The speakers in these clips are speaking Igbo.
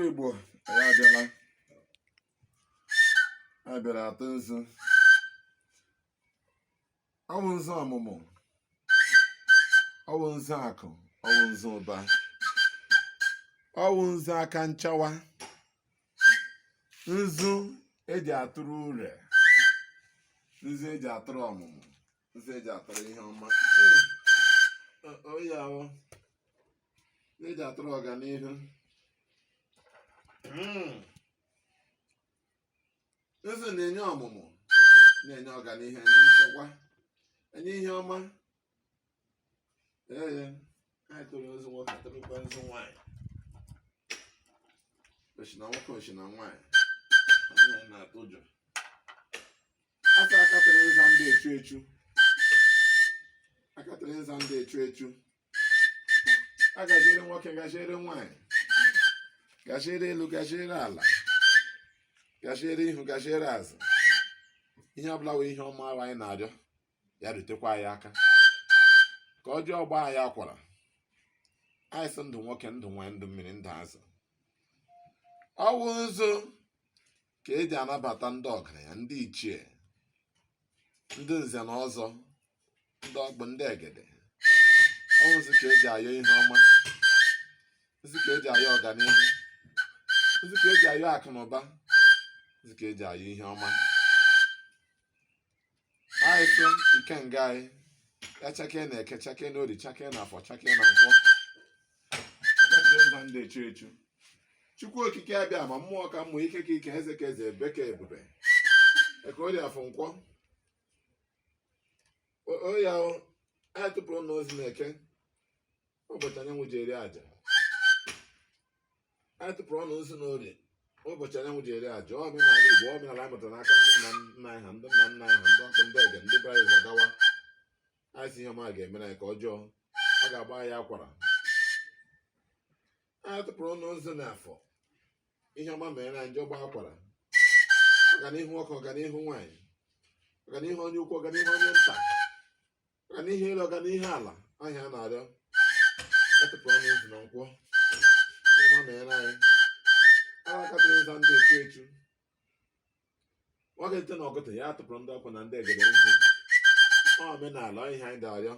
Igbo ya abịala abịara atụ nzu ọwụ nzu ọmụmụ ọwụ nzu akụ ọwụ nzu ụba ọwụ nzu aka nchawa nzu eji atụrụ ure nzu eji atụrụ ọmụmụ nzu eji atụrụ ihe ọma oyawo eji atụrụ ọganihu nzu na-enye ọmụmụ na-enye ọganihu enye nchekwa enye ihe ọma anyị tụrụ ozu nwoke atụrụkwa nzu nwaanyị oshina nwoke oshina nwaanyị anyị na-atụ ụjọ asa akatịrị nza ndị echu echu akatịrị nza ndị echu echu agajere nwoke gajiere nwaanyị gajiere elu gajiere ala gajiere ihu gajiere azụ ihe ọbụla wee ihe ọma ahụ anyị na-arịọ ya rutekwa anyị aka ka ọjọọ ọgba anyị akwara anyị sị ndụ nwoke ndụ nwanyị ndụ mmiri ndụ azụ ọwụ nzu ka eji anabata ndị ọgaranya ndị ichie ndị nze na ọzọ ndị ọgbọ ndị egede ọwụ nzu ka eji ayọ ihe ọma nzu ka eji ayọ ọganihu nzu ka eji ayọ akụ na ụba nzu ka eji ayọ ihe ọma anyị sị ikenga anyị ya chake na eke chake na ori chake na afọ chake na nkwọ akatịrị ndị echu echu Chukwu okike abịa ma mmụọ ka mmụọ ike ka ike eze ka eze ebe ka ebube eke ori afọ nkwọ oya anyị tụpụrụ n'ozi na eke ụbọchị anyanwụ ji eri aja anyị tụpụrụ ọnụ ozi na ori ụbọchị anyanwụ ji eri aja omenala Igbo omenala anyị mụtara n'aka ndị nna nna anyị ha ndị nna nna anyị ha ndị ọkpụ ndị ege ndị bara ịzọ gawa anyị si ihe ọma ga-emere anyị ka ọjọọ ọ ga-agba anyị akwara anyị tụpụrụ ọnụ ozi n'afọ ihe ọma mere anyị ndị ọgba akwara ọganihu nwoke ọganihu nwaanyị ọganihu onye ukwu ọganihu onye nta ka n'ihe elu ọga n'ihe ala ahịa na-arịọ atụpụ ọnụ ụzọ na nkwọ ịma mere anyị arakatara ịza ndị echu echu nwoke site na ọgụtụ ya atụpụrụ ndị ọkwa na ndị egede nzu omenala ihe anyị na-arịọ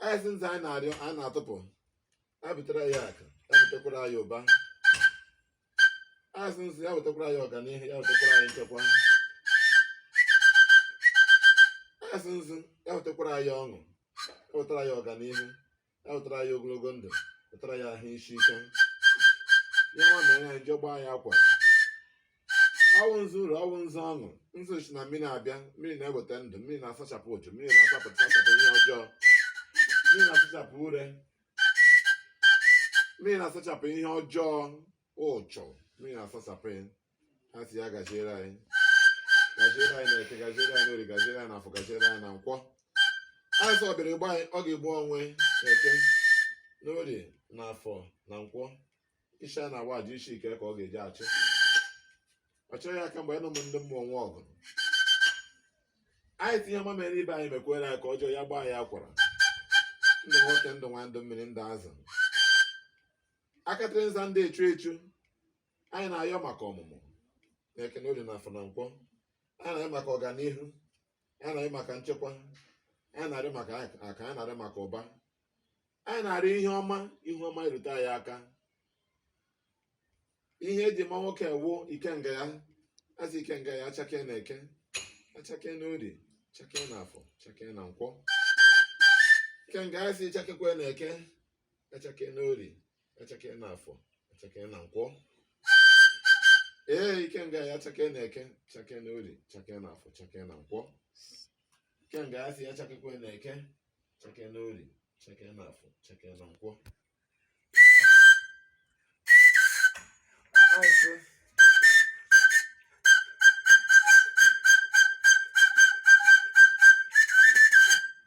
anyị si nza anyị na-arịọ anyị na-atụpụ ya butere ya akụ ya butekwara anyị ụba anyị si nzu ya butekwara anyị ọganihu ya butekwara anyị nchekwa anyị si nzu ya butekwara anyị ọṅụ ya wetara anyị ọganihu ya wetara anyị ogologo ndụ wetara anyị ahụ isi ike ya nwa mere anyị jọgba anyị akwa ọwụ nzu ụlọ ọwụ nzu ọṅụ nzu si na mmiri abịa mmiri na-eweta ndụ mmiri na-asachapụ ụjụ mmiri na-asachapụ ihe ọjọọ mmiri na-asachapụ ure mmiri na-asachapụ ihe ọjọọ ụchọ mmiri na-asachapụ ya ha si ya gaziere anyị na eke gaziere anyị n'ori gaziere anyị n'afọ gaziere anyị na nkwọ azụ ọbịara ịgba anyị ọ ga-egbu onwe eke n'ori na afọ na nkwọ isi a na-agba aja isi ike ka ọ ga-eji achị ọ chọghị aka mgbe anyị nọ ndị mmụọ nwa ọgụ anyị tinye ọma mere ibe anyị mekwere anyị ka ọjọọ ya gbaa ya akwara ndụ nwoke ndụ nwa ndụ mmiri ndụ azụ akatịrị nza ndị echu echu anyị na-ayọ maka ọmụmụ na eke n'ori na afọ na nkwọ anyị na-ayọ maka ọganihu anyị na-ayọ maka nchekwa anyị na-arịọ maka aka anyị na-arịọ maka ụba anyị na-arịọ ihe ọma ihu ọma irute anyị aka ihe eji ma nwoke ewu ikenga ya azụ ikenga ya achake na eke achake na ori chake na afọ chake na nkwọ ikenga ya si chakekwe na eke achake na ori achake na afọ achake na nkwọ ikenga ya chake na eke chake na ori chake na afọ chake na nkwọ ikenga ya si ya chakekwe na eke chake na ori chake na afọ chake na nkwọ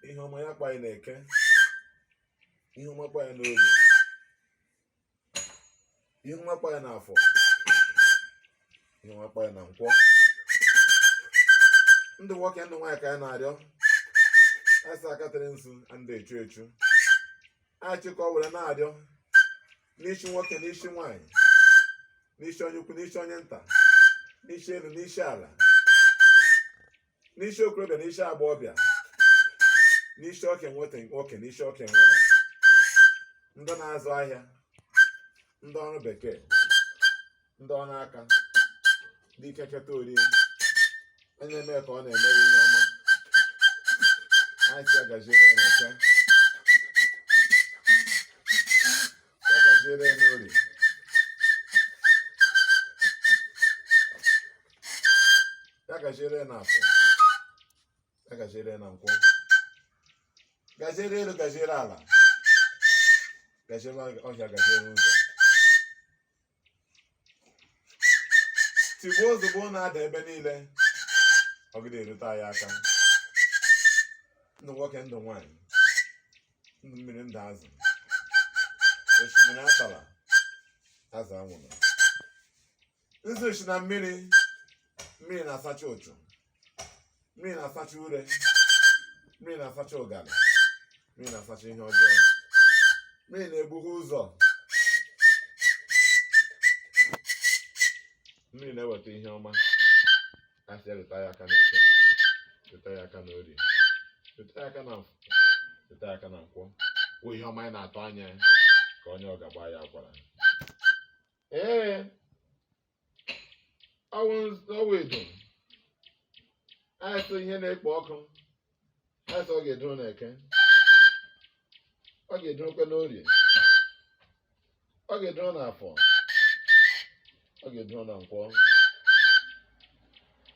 ihe ọma ya kpa anyị na-eke ihe ọma kpa anyị n'oge ihe ọma kpa anyị n'afọ ihe ọma kpa anyị na nkwọ ndụ nwoke ndụ nwaanyị ka anyị na-arịọ asa akatịrị nzu ndị echu echu anyị chịkọ were na-arịọ n'isi nwoke n'isi nwaanyị n'isi onye ukwu n'isi onye nta n'isi elu n'isi ala n'isi okorobịa n'isi agbọghọbịa n'isi oke nwoke n'isi oke nwaanyị ndị na-azụ ahịa ndị ọrụ bekee ndị ọrụ aka ndị ike keta orie onye eme ka ọ na-emere ihe ọma anyị si agaziere n'eke agaziere n'ori ya gaziere na afọ ya gaziere na nkwọ gaziere elu gaziere ala gaziere ọhịa gaziere ụzọ tigbuo ozugbo na-ada ebe niile ọgide erute anyị aka ndụ nwoke ndụ nwaanyị ndụ mmiri ndụ azụ osimiri atala azụ anwụrụ nzu si na mmiri na-asacha ụchụ mmiri na-asacha ure mmiri na-asacha ụgala mmiri na-asacha ihe ọjọọ mmiri na-egbughe ụzọ mmiri na-eweta ihe ọma asị ya rute ya aka n'eke rute ya aka n'orie rute ya aka na afọ rute ya aka na nkwọ bụ ihe ọma anyị na-atụ anya ka onye ọ ga-agba ya akwara ọwụ edo anyị sị ihe na-ekpo ọkụ anyị sị ọ ga-eduru n'eke ọ ga-edurukwe n'orie ọ ga-eduru n'afọ ọ ga-eduru na nkwọ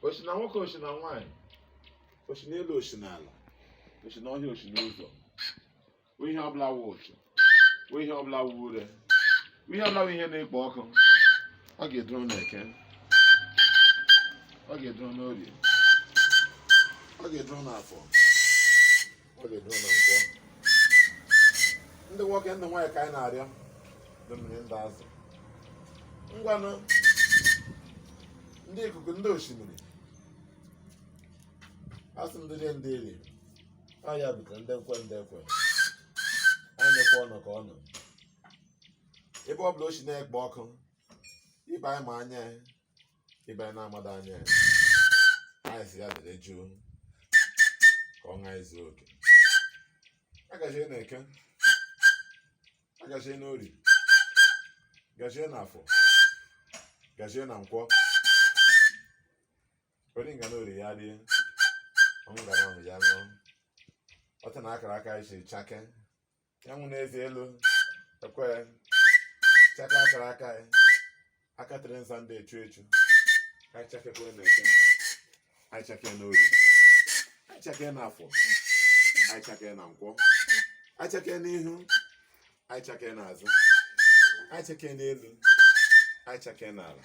oshi na nwoke oshi na nwaanyị oshi n'elu oshi n'ala oshi n'ọhịa oshi n'ụzọ ihe ọbụla wụ ụchụ ihe ọbụla wụ ure ihe ọbụla wụ ihe na-ekpo ọkụ ọ ga-eduru n'eke ọ ga-eduru n'orie ọ ga-eduru n'afọ ọ ga-eduru na nkwọ ndị nwoke ndị nwaanyị ka anyị na-arịọ ndị mmiri ndị azụ ngwanụ ndị ikuku ndị osimiri asị ndị rie ndị eri ya butere ndị ekwe anyị nyekwa ọnụ ka ọ nọ ebe ọ bụla o si na-ekpo ọkụ ibe anyị ma anya ibe anyị na-amada anya anyị si ya dere jụụ ka ọ ṅaa ezu oke agajie na eke agajie na ori gajie na afọ gajie na nkwọ ori nga na ori ya rie ọnwụ gara ahụ ya ṅụọ ọtụ na akara aka isi chake yanwụ n'ezi elu ekwe chaka akara aka aka tere nza ndị echu echu anyị chakekwe na eke anyị chake n'ori anyị chake n'afọ anyị chake na nkwọ anyị chake n'ihu anyị chake n'azụ anyị chake n'elu anyị chake n'ala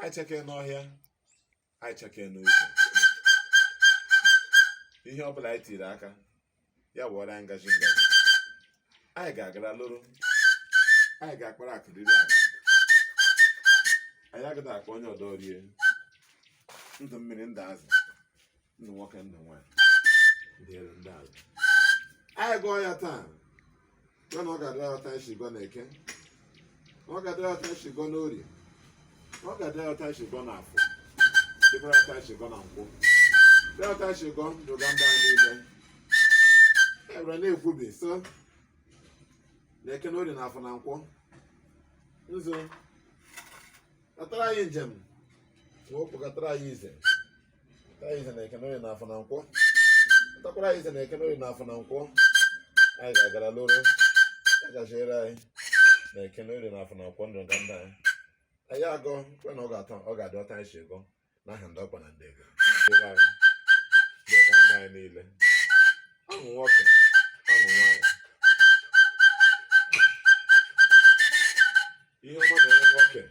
anyị chake n'ọhịa anyị chake n'ụzọ ihe ọbụla anyị tiri aka ya wụọrọ anyị ngaji anyị ga-agara lụrụ anyị ga-akpara akụrịrị akụ anyị agaghị akpọ onye ọdọ rie ndụ mmiri ndụ azụ ndụ nwoke ndụ nwaanyị ndị elu ndị ala anyị gụọ ya taa ya na ọ ga-adịra ya ọta isi gọ na eke ọ ga-adịra ya ọta isi gọ na orie ọ ga-adịra ya ọta isi gọ na afọ dịkwara ọta isi gọ na nkwụ dịra ọta isi gọ ndụga ndị anyị niile ebere na-ekwubi so na eke na orie na afọ na nkwọ nzo kpatara anyị njem nwoke kpatara anyị ize na eke na orie na afọ na nkwọ kpatakwara anyị ize na eke na orie na afọ na nkwọ anyị ga-agara lụrụ agaziere anyị na eke na orie na afọ na nkwọ ndụ nga ndị anyị agọ kwe na ọ ga-adị ọta anyị si ego n'aha ndị ọkpa na ndị ego anyị ndị ndị anyị niile ọṅụ nwoke ọṅụ nwaanyị ihe ọma mere nwoke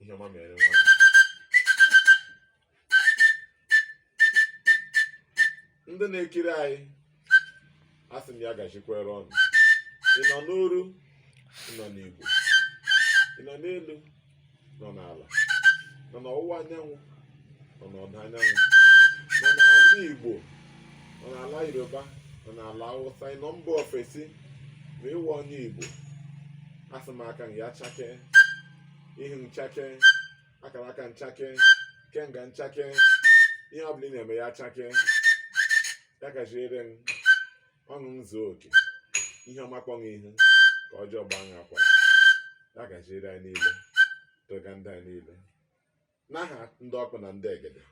ihe ọma mere nwaanyị ndị na-ekiri anyị asị m ya gachikwere ọnụ ị nọ n'oru ị nọ n'igbo ị nọ n'elu nọ n'ala nọ n'ọwụwa anyanwụ nọ n'ọdịda anyanwụ nọ n'ala igbo nọ n'ala yoruba nọ n'ala hausa ị nọ mba ofesi ma ịwụ onye igbo asị m aka ya chake ihu nchake akara aka nchake kenga nchake ihe ọbụla ị na-eme ya chake ya gaziere m ọṅụ m zuo oke ihe ọma kpọnwụ ihu ka ọjọọ gbaa ṅa akwa ya gaziere anyị niile toga ndị anyị niile n'aha ndị ọkpụ na ndị egede